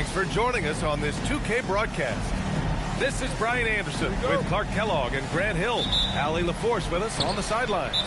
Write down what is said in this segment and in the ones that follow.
Thanks for joining us on this 2K broadcast. This is Brian Anderson with Clark Kellogg and Grant Hill. Allie LaForce with us on the sidelines.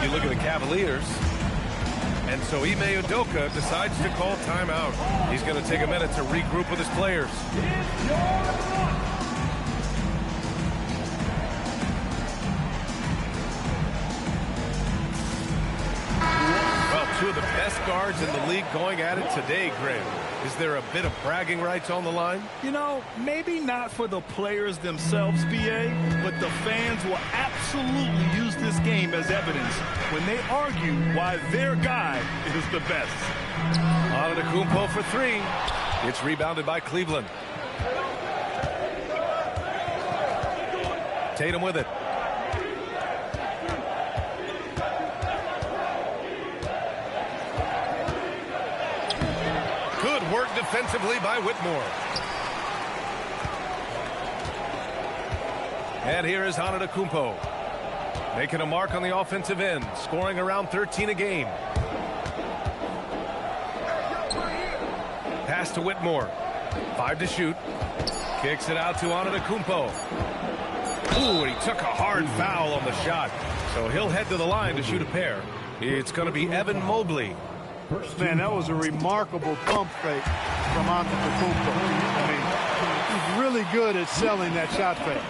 You look at the Cavaliers, and so Ime Udoka decides to call timeout. He's going to take a minute to regroup with his players. Well, two of the best guards in the league going at it today, Grant. Is there a bit of bragging rights on the line? You know, maybe not for the players themselves, BA, but the fans will absolutely use this game as evidence when they argue why their guy is the best. Antetokounmpo for three. It's rebounded by Cleveland. Tatum with it. Good work defensively by Whitmore. And here is Antetokounmpo, making a mark on the offensive end, scoring around 13 a game. Pass to Whitmore. 5 to shoot. Kicks it out to Antetokounmpo. Ooh, he took a hard foul on the shot. So he'll head to the line to shoot a pair. It's going to be Evan Mobley. Man, that was a remarkable pump fake from Antetokounmpo. I mean, really good at selling that shot fake.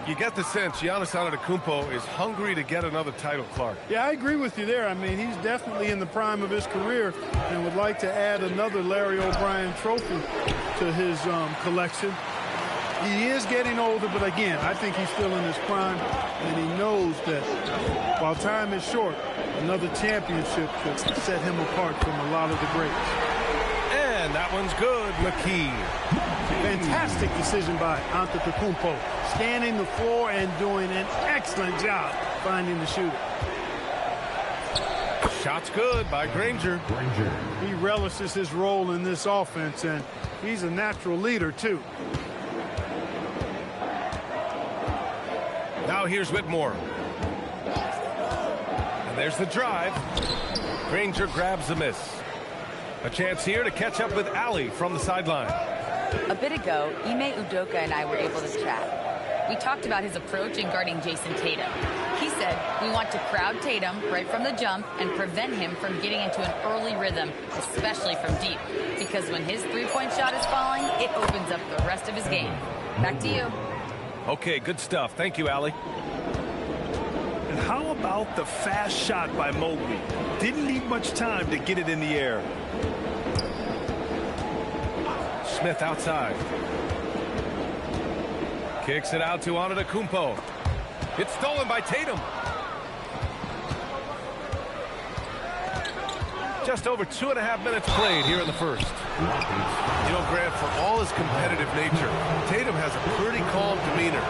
You get the sense Giannis Antetokounmpo is hungry to get another title, Clark. Yeah, I agree with you there. I mean, he's definitely in the prime of his career and would like to add another Larry O'Brien trophy to his collection. He is getting older, but again, I think he's still in his prime, and he knows that while time is short, another championship could set him apart from a lot of the greats. And that one's good, McKee. Fantastic decision by Antetokounmpo, scanning the floor and doing an excellent job finding the shooter. Shot's good by Granger. He relishes his role in this offense, and he's a natural leader, too. Now here's Whitmore. And there's the drive. Granger grabs the miss. A chance here to catch up with Allie from the sideline. A bit ago, Ime Udoka and I were able to chat. We talked about his approach in guarding Jason Tatum. He said, we want to crowd Tatum right from the jump and prevent him from getting into an early rhythm, especially from deep. Because when his three-point shot is falling, it opens up the rest of his game. Back to you. Okay, good stuff. Thank you, Allie. And how about the fast shot by Mobley? Didn't need much time to get it in the air. Smith outside. Kicks it out to Antetokounmpo. It's stolen by Tatum. Just over 2.5 minutes played here in the first. You know, Grant, for all his competitive nature, Tatum has a pretty calm demeanor.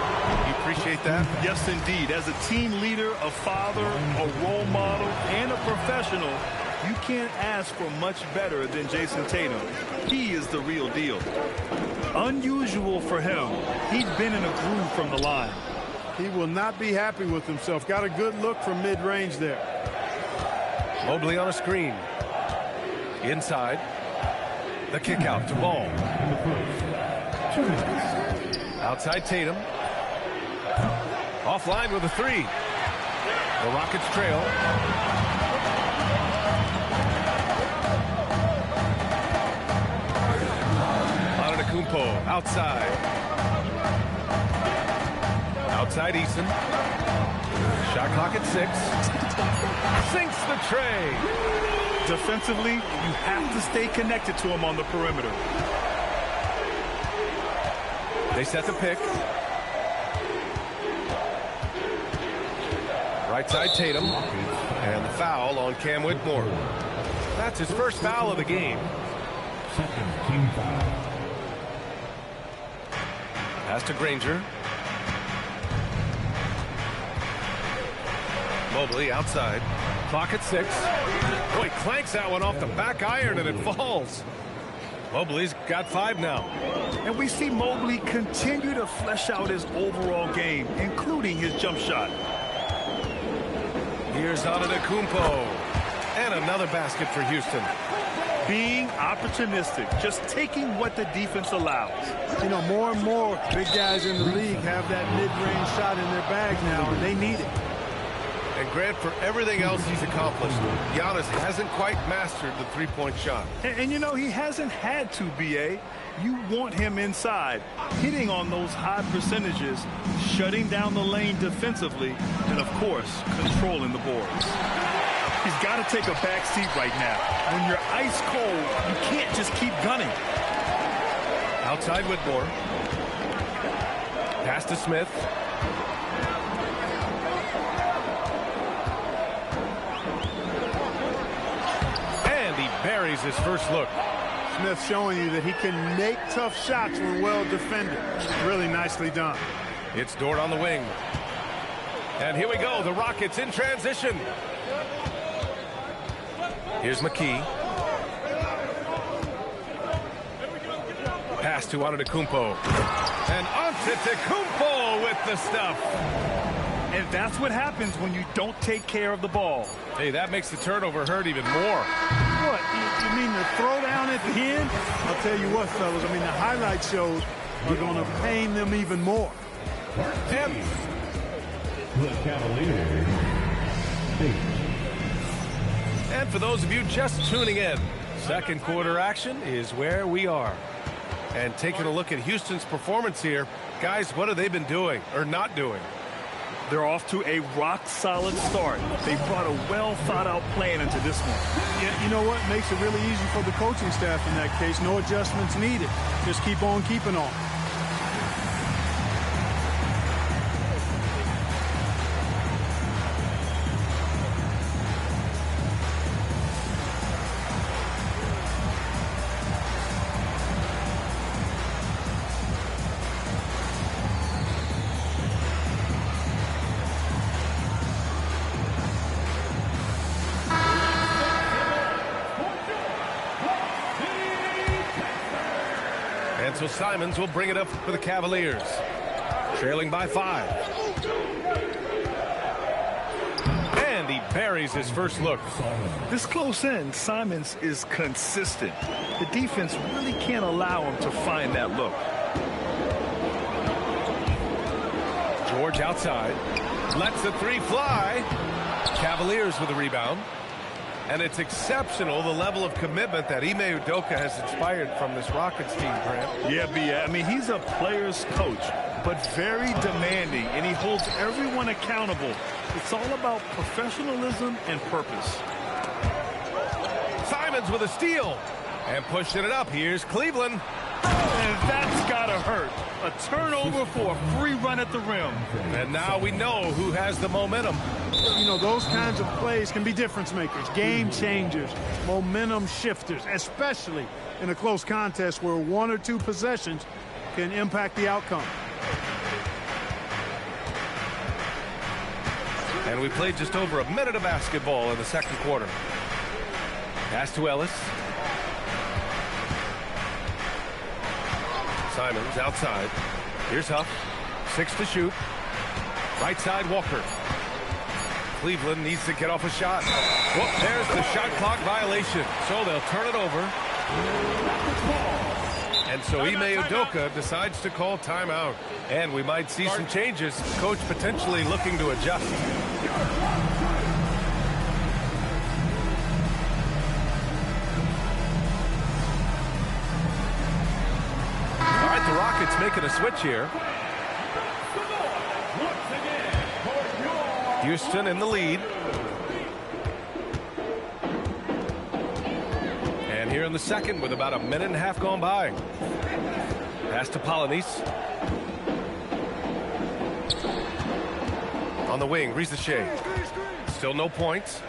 You appreciate that? Yes, indeed. As a team leader, a father, a role model, and a professional, you can't ask for much better than Jason Tatum. He is the real deal. Unusual for him. He'd been in a groove from the line. He will not be happy with himself. Got a good look from mid-range there. Mobley on a screen. Inside. The kick out to Ball. Outside Tatum. Offline with a three. The Rockets trail. Antetokounmpo outside. Outside Eason. Shot clock at 6. Sinks the tray. Defensively, you have to stay connected to him on the perimeter. They set the pick. Right side Tatum. And the foul on Cam Whitmore. That's his first foul of the game. Second team foul. Pass to Granger. Mobley outside. Clock at 6. Boy, clanks that one off the back iron and it falls. Mobley's got 5 now. And we see Mobley continue to flesh out his overall game, including his jump shot. Here's Antetokounmpo. And another basket for Houston. Being opportunistic, just taking what the defense allows. You know, more and more big guys in the league have that mid-range shot in their bag now, and they need it. And Grant, for everything else he's accomplished, Giannis hasn't quite mastered the three-point shot. And you know, he hasn't had to, B.A. You want him inside, hitting on those high percentages, shutting down the lane defensively, and, of course, controlling the boards. He's got to take a back seat right now. When you're ice cold, you can't just keep gunning. Outside Whitmore. Pass to Smith. And he buries his first look. Smith showing you that he can make tough shots when well defended. Really nicely done. It's Dort on the wing. And here we go. The Rockets in transition. Here's McKee. Pass to Antetokounmpo. And Antetokounmpo with the stuff. And that's what happens when you don't take care of the ball. Hey, that makes the turnover hurt even more. What? You mean the throwdown at the end? I'll tell you what, fellas. I mean, the highlight shows are going to pain them even more. And The Cavaliers. 8. And for those of you just tuning in, second quarter action is where we are. And taking a look at Houston's performance here, guys, what have they been doing or not doing? They're off to a rock-solid start. They brought a well-thought-out plan into this one. Yeah, you know what? Makes it really easy for the coaching staff in that case. No adjustments needed. Just keep on keeping on. So Simons will bring it up for the Cavaliers, trailing by 5. And he buries his first look. This close in, Simons is consistent. The defense really can't allow him to find that look. George outside, lets the 3 fly. Cavaliers with a rebound. And it's exceptional, the level of commitment that Ime Udoka has inspired from this Rockets team, Grant. Yeah, B.A. I mean, he's a player's coach, but very demanding, and he holds everyone accountable. It's all about professionalism and purpose. Simons with a steal. And pushing it up. Here's Cleveland. And that's got to hurt. A turnover for a free run at the rim. And now we know who has the momentum. You know, those kinds of plays can be difference makers, game changers, momentum shifters, especially in a close contest where 1 or 2 possessions can impact the outcome. And we played just over a minute of basketball in the second quarter. Pass to Ellis. Simons outside. Here's Huff. 6 to shoot. Right side, Walker. Cleveland needs to get off a shot. Whoop, there's the shot clock violation. So they'll turn it over. And so Ime Udoka decides to call timeout. And we might see some changes. Coach potentially looking to adjust. All right, the Rockets making a switch here. Houston in the lead. And here in the second with about a minute and a half gone by. Pass to Polynice. On the wing, Risache. Still no points.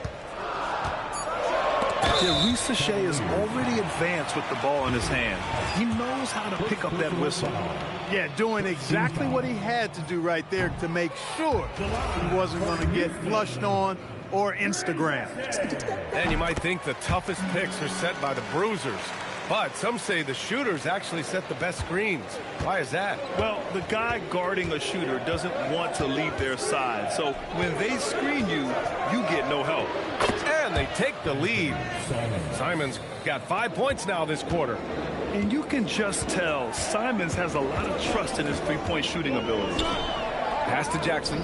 Yeah, Risache is already advanced with the ball in his hand. He knows how to pick up that whistle. Yeah, doing exactly what he had to do right there to make sure he wasn't going to get flushed on or Instagrammed. And you might think the toughest picks are set by the bruisers. But some say the shooters actually set the best screens. Why is that? Well, the guy guarding a shooter doesn't want to leave their side. So when they screen you, you get no help. And they take the lead. Simons got 5 points now this quarter. And you can just tell Simons has a lot of trust in his three-point shooting ability. Pass to Jackson.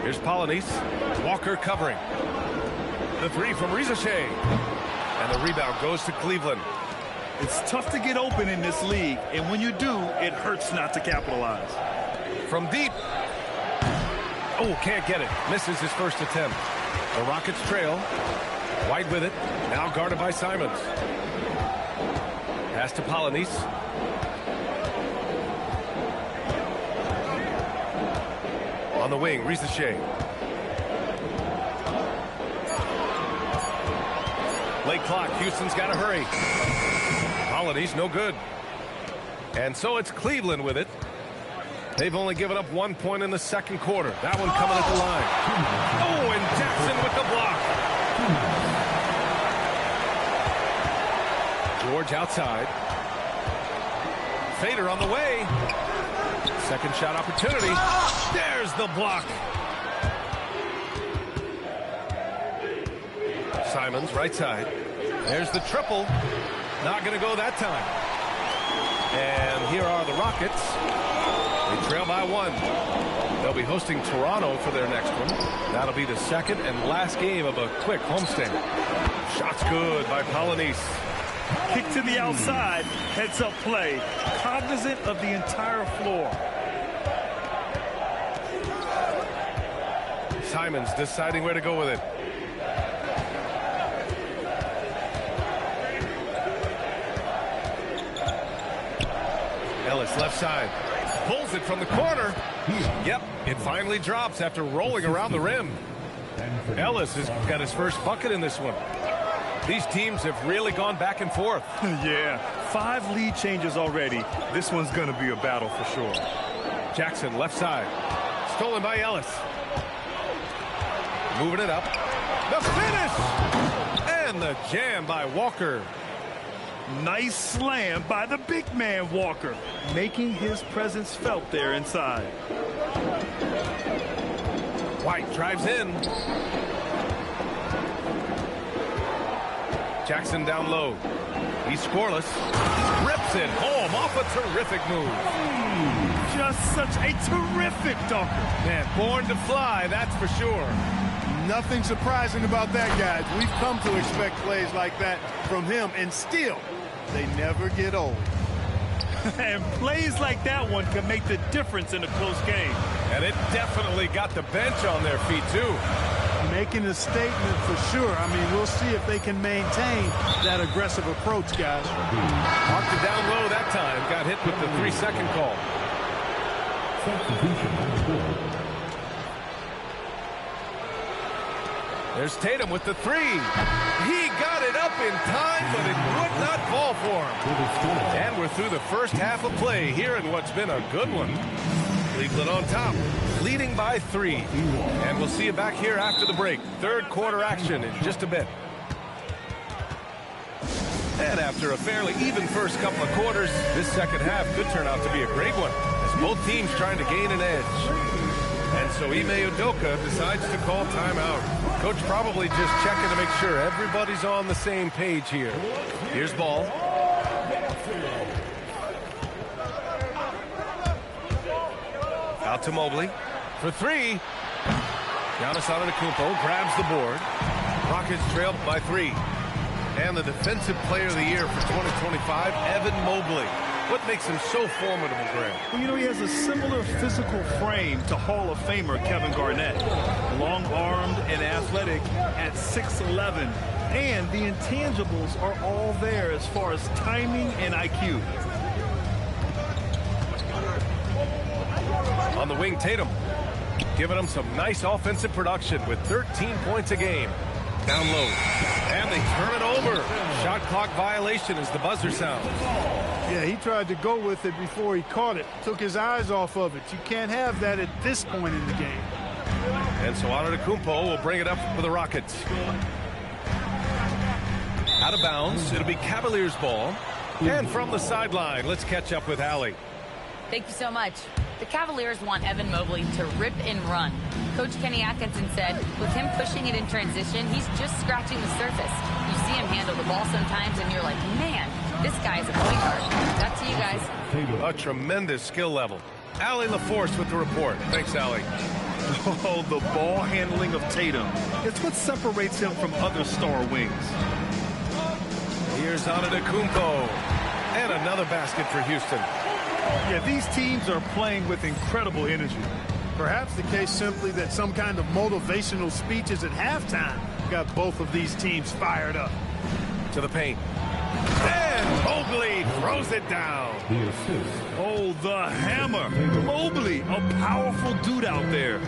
Here's Polynice. Walker covering. The 3 from Risache. And the rebound goes to Cleveland. It's tough to get open in this league, and when you do, it hurts not to capitalize. From deep. Oh, can't get it. Misses his first attempt. The Rockets trail. White with it. Now guarded by Simons. Pass to Polynice. On the wing, Risache. Late clock. Houston's got to hurry. Polynice, no good. And so it's Cleveland with it. They've only given up 1 point in the second quarter. That one coming at the line. Oh, and Jackson with the block. George outside. Fader on the way. Second shot opportunity. There's the block. Simons, right side. There's the triple. Not going to go that time. And here are the Rockets. They trail by 1. They'll be hosting Toronto for their next one. That'll be the second and last game of a quick homestand. Shot's good by Polonese. Kick to the outside, heads up play, cognizant of the entire floor. Simons deciding where to go with it. Ellis left side. Pulls it from the corner. Yep, it finally drops after rolling around the rim. Ellis has got his first bucket in this one. These teams have really gone back and forth. Yeah, 5 lead changes already. This one's going to be a battle for sure. Jackson left side. Stolen by Ellis. Moving it up. The finish! And the jam by Walker. Nice slam by the big man Walker, making his presence felt there inside. White drives in. Jackson down low. He's scoreless. Rips it home off a terrific move. Just such a terrific dunker. Man, born to fly, that's for sure. Nothing surprising about that, guys. We've come to expect plays like that from him, and still, they never get old. And plays like that one can make the difference in a close game. And it definitely got the bench on their feet, too. Making a statement for sure. I mean, we'll see if they can maintain that aggressive approach, guys. Marked it down low that time. Got hit with the 3-second call. Substitution on the board. There's Tatum with the 3. He got it up in time, but it would not fall for him. And we're through the first half of play here in what's been a good one. Cleveland on top, leading by 3. And we'll see you back here after the break. Third quarter action in just a bit. And after a fairly even first couple of quarters, this second half could turn out to be a great one, as both teams trying to gain an edge. And so Ime Udoka decides to call timeout. Coach probably just checking to make sure everybody's on the same page here. Here's ball. Out to Mobley for 3. Giannis Antetokounmpo grabs the board. Rockets trail by 3. And the defensive player of the year for 2025, Evan Mobley. What makes him so formidable, Graham? Well, you know, he has a similar physical frame to Hall of Famer Kevin Garnett. Long-armed and athletic at 6'11". And the intangibles are all there as far as timing and IQ. On the wing, Tatum. Giving them some nice offensive production with 13 points a game. Down low. And they turn it over. Shot clock violation as the buzzer sounds. Yeah, he tried to go with it before he caught it. Took his eyes off of it. You can't have that at this point in the game. And so Antetokounmpo will bring it up for the Rockets. Out of bounds. It'll be Cavaliers ball. And from the sideline, let's catch up with Allie. Thank you so much. The Cavaliers want Evan Mobley to rip and run. Coach Kenny Atkinson said with him pushing it in transition, he's just scratching the surface. You see him handle the ball sometimes and you're like, man, this guy's a point guard. That's you guys. A tremendous skill level. Allie LaForce with the report. Thanks, Allie. Oh, the ball handling of Tatum. It's what separates him from other star wings. Here's Antetokounmpo. And another basket for Houston. Yeah, these teams are playing with incredible energy. Perhaps the case simply that some kind of motivational speeches at halftime got both of these teams fired up. To the paint. And Mobley throws it down. The assist. Oh, the hammer. Mobley, a powerful dude out there.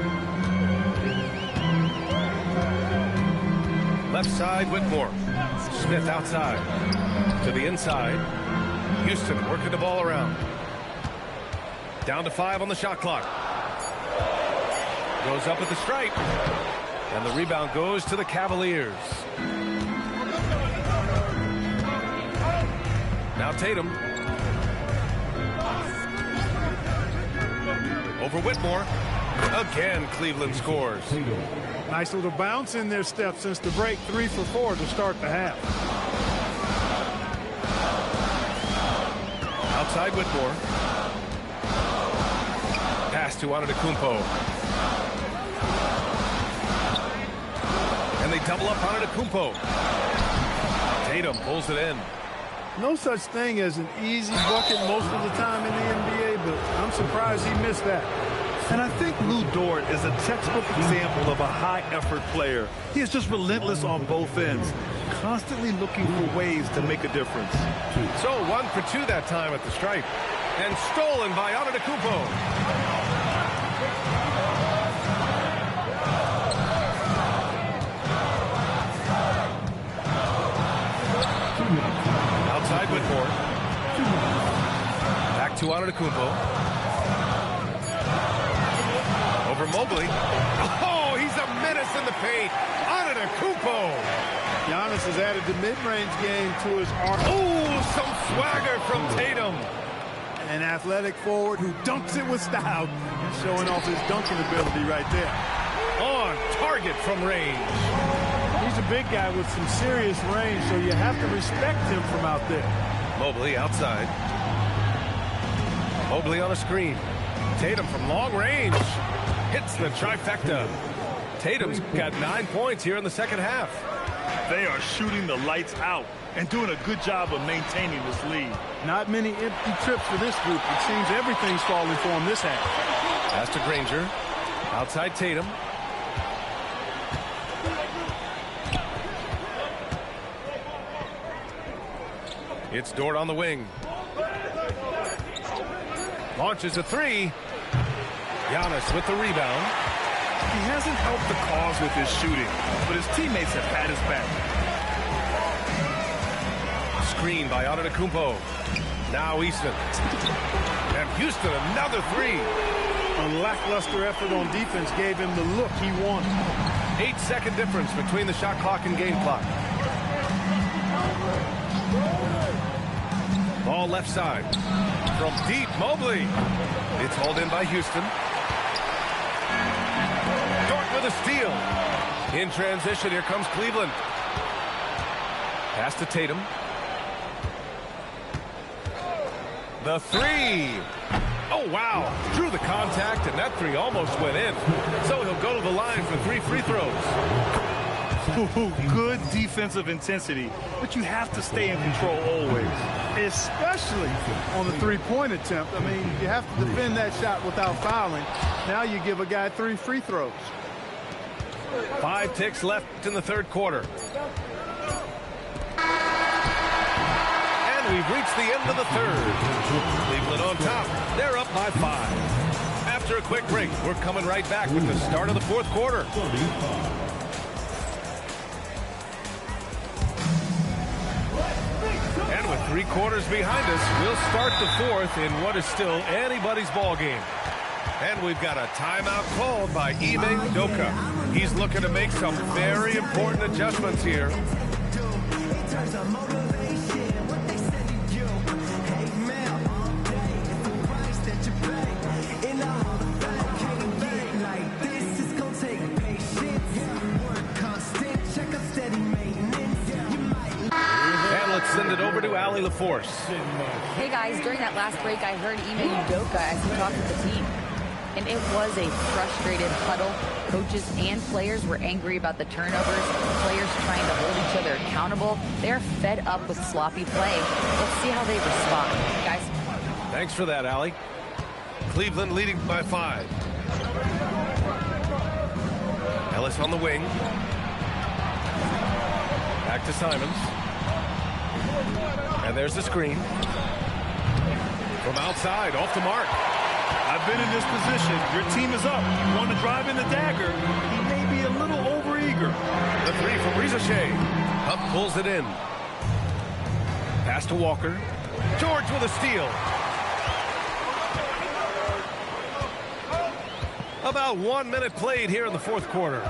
Left side, Whitmore. Smith outside. To the inside. Houston working the ball around. Down to 5 on the shot clock. Goes up at the stripe. And the rebound goes to the Cavaliers. Now Tatum. Over Whitmore. Again, Cleveland scores. Nice little bounce in their step since the break. 3 for 4 to start the half. Outside Whitmore. Pass to Antetokounmpo. And they double up Antetokounmpo. Tatum pulls it in. No such thing as an easy bucket most of the time in the NBA, but I'm surprised he missed that. And I think Lou Dort is a textbook example of a high-effort player. He is just relentless on both ends, constantly looking for ways to make a difference. So 1 for 2 that time at the stripe. And stolen by Antetokounmpo. Outside Whitmore. Back to Antetokounmpo. Over Mobley. Oh, he's a menace in the paint. Antetokounmpo. Giannis has added the mid-range game to his arsenal. Oh, some swagger from Tatum. An athletic forward who dunks it with style. Showing off his dunking ability right there. On target from range. He's a big guy with some serious range, so you have to respect him from out there. Mobley outside. Mobley on a screen. Tatum from long range. Hits the trifecta. Tatum's got 9 points here in the second half. They are shooting the lights out and doing a good job of maintaining this lead. Not many empty trips for this group. It seems everything's falling for him this half. Pass to Granger. Outside Tatum. It's Dort on the wing. Launches a three. Giannis with the rebound. He hasn't helped the cause with his shooting, but his teammates have had his back. Screen by Antetokounmpo. Now Easton. And Houston another three. A lackluster effort on defense gave him the look he wanted. 8-second difference between the shot clock and game clock. Ball left side. From deep, Mobley. It's hauled in by Houston. Dort with a steal. In transition, here comes Cleveland. Pass to Tatum. The three. Oh, wow. Drew the contact, and that three almost went in. So he'll go to the line for 3 free throws. Good defensive intensity, but you have to stay in control always. Especially on the three-point attempt. I mean, you have to defend that shot without fouling. Now you give a guy 3 free throws. 5 ticks left in the third quarter. And we've reached the end of the third. Cleveland on top. They're up by 5. After a quick break, we're coming right back with the start of the fourth quarter. And with 3 quarters behind us, we'll start the fourth in what is still anybody's ball game. And we've got a timeout called by Ime Udoka. He's looking to make some very important adjustments here. Send it over to Allie LaForce. Hey guys, during that last break, I heard Ime Udoka as he talked with the team. And it was a frustrated huddle. Coaches and players were angry about the turnovers. Players trying to hold each other accountable. They're fed up with sloppy play. Let's see how they respond. Guys. Thanks for that, Allie. Cleveland leading by 5. Ellis on the wing. Back to Simons. And there's the screen. From outside, off the mark. I've been in this position. Your team is up. You want to drive in the dagger. He may be a little overeager. The three from Rizichet. Up pulls it in. Pass to Walker. George with a steal. About 1 minute played here in the fourth quarter.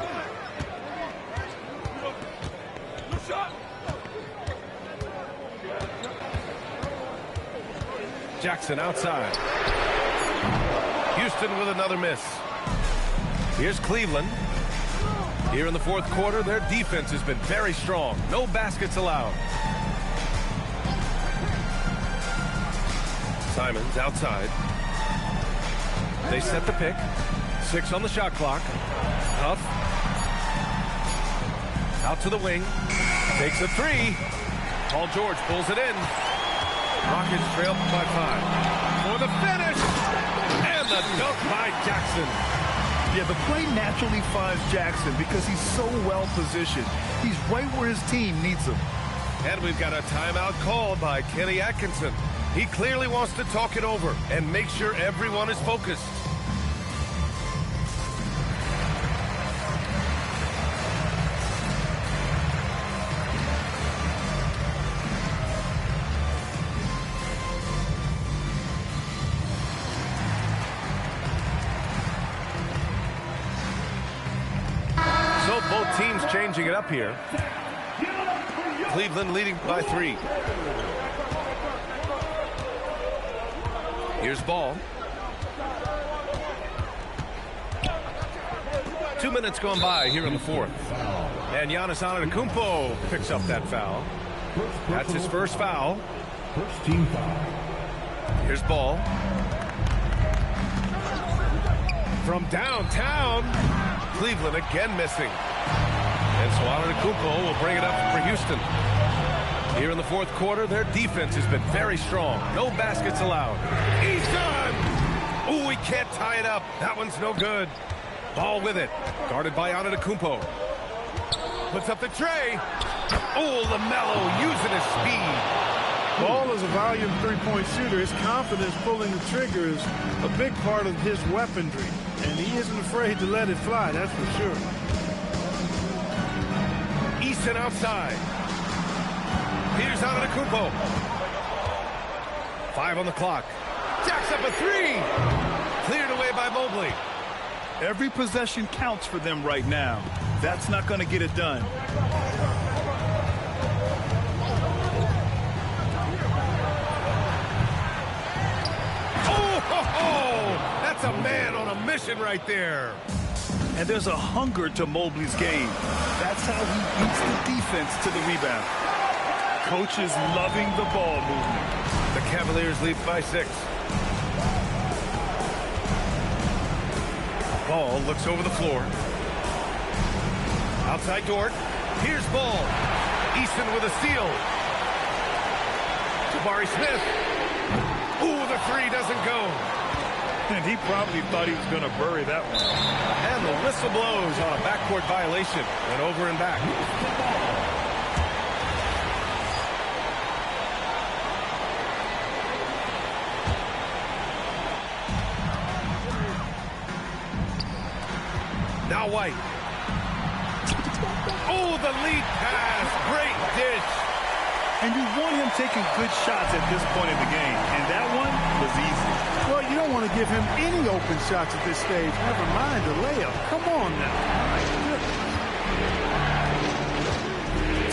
Jackson outside. Houston with another miss. Here's Cleveland. Here in the fourth quarter, their defense has been very strong. No baskets allowed. Simons outside. They set the pick. 6 on the shot clock. Huff. Out to the wing. Takes a 3. Paul George pulls it in. Rockets trail by 5. For the finish. And the dunk by Jackson. Yeah, the play naturally finds Jackson because he's so well positioned. He's right where his team needs him. And we've got a timeout called by Kenny Atkinson. He clearly wants to talk it over and make sure everyone is focused. So both teams changing it up here. Cleveland leading by 3. Here's ball. 2 minutes gone by here in the 4th. And Giannis Antetokounmpo picks up that foul. That's his first foul. First team foul. Here's ball. From downtown. Cleveland again missing. And so Antetokounmpo will bring it up for Houston. Here in the 4th quarter, their defense has been very strong. No baskets allowed. Easton! Ooh, he can't tie it up. That one's no good. Ball with it. Guarded by Antetokounmpo. Puts up the tray. Oh, LaMelo using his speed. Ball is a volume three-point shooter. His confidence pulling the trigger is a big part of his weaponry. And he isn't afraid to let it fly, that's for sure. Easton outside. Here's Antetokounmpo. 5 on the clock. Jacks up a 3. Cleared away by Mobley. Every possession counts for them right now. That's not going to get it done. Oh, that's a man on a mission right there. And there's a hunger to Mobley's game. That's how he beats the defense to the rebound. Coach is loving the ball movement. The Cavaliers lead by 6. Ball looks over the floor. Outside Dort. Here's Ball. Easton with a steal. Jabari Smith. Ooh, the 3 doesn't go. And he probably thought he was going to bury that one. And the whistle blows on a backcourt violation. Went over and back. Now White. Oh, the lead pass. Great dish. And you want him taking good shots at this point in the game. And that one was easy. Well, you don't want to give him any open shots at this stage. Never mind the layup. Come on now.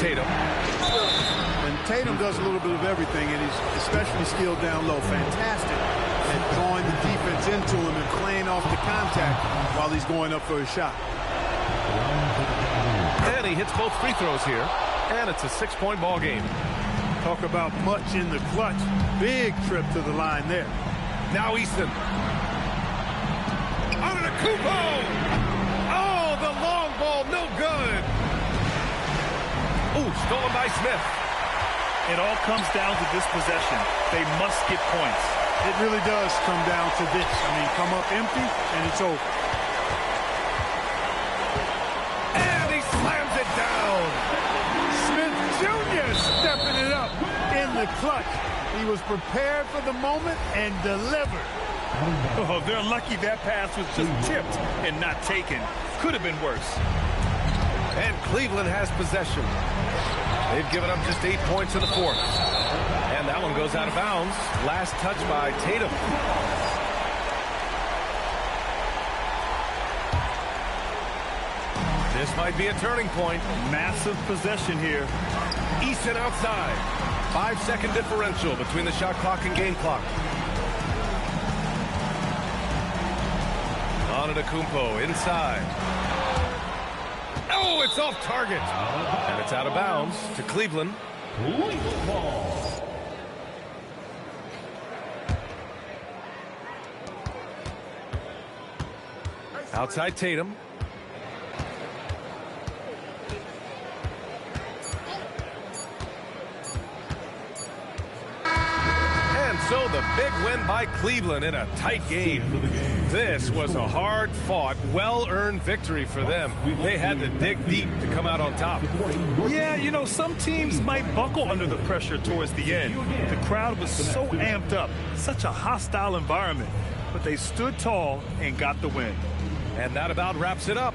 Tatum. And Tatum does a little bit of everything, and he's especially skilled down low. Fantastic at drawing the defense into him and playing off the contact while he's going up for a shot. And he hits both free throws here. And it's a 6-point ball game. Talk about much in the clutch. Big trip to the line there. Now Easton. Antetokounmpo! Oh, the long ball, no good. Ooh, stolen by Smith. It all comes down to this possession. They must get points. It really does come down to this. I mean, come up empty, and it's over. And he slams it down. Smith Jr. stepping it up in the clutch. He was prepared for the moment and delivered. Oh, they're lucky that pass was just tipped and not taken. Could have been worse. And Cleveland has possession. They've given up just 8 points in the 4th. And that one goes out of bounds. Last touch by Tatum. This might be a turning point. Massive possession here. Easton outside. 5-second differential between the shot clock and game clock. Antetokounmpo inside. Oh, it's off target. And it's out of bounds to Cleveland. Outside Tatum. And so the big win by Cleveland in a tight game. This was a hard-fought, well-earned victory for them. They had to dig deep to come out on top. Yeah, you know, some teams might buckle under the pressure towards the end. The crowd was so amped up, such a hostile environment. But they stood tall and got the win. And that about wraps it up.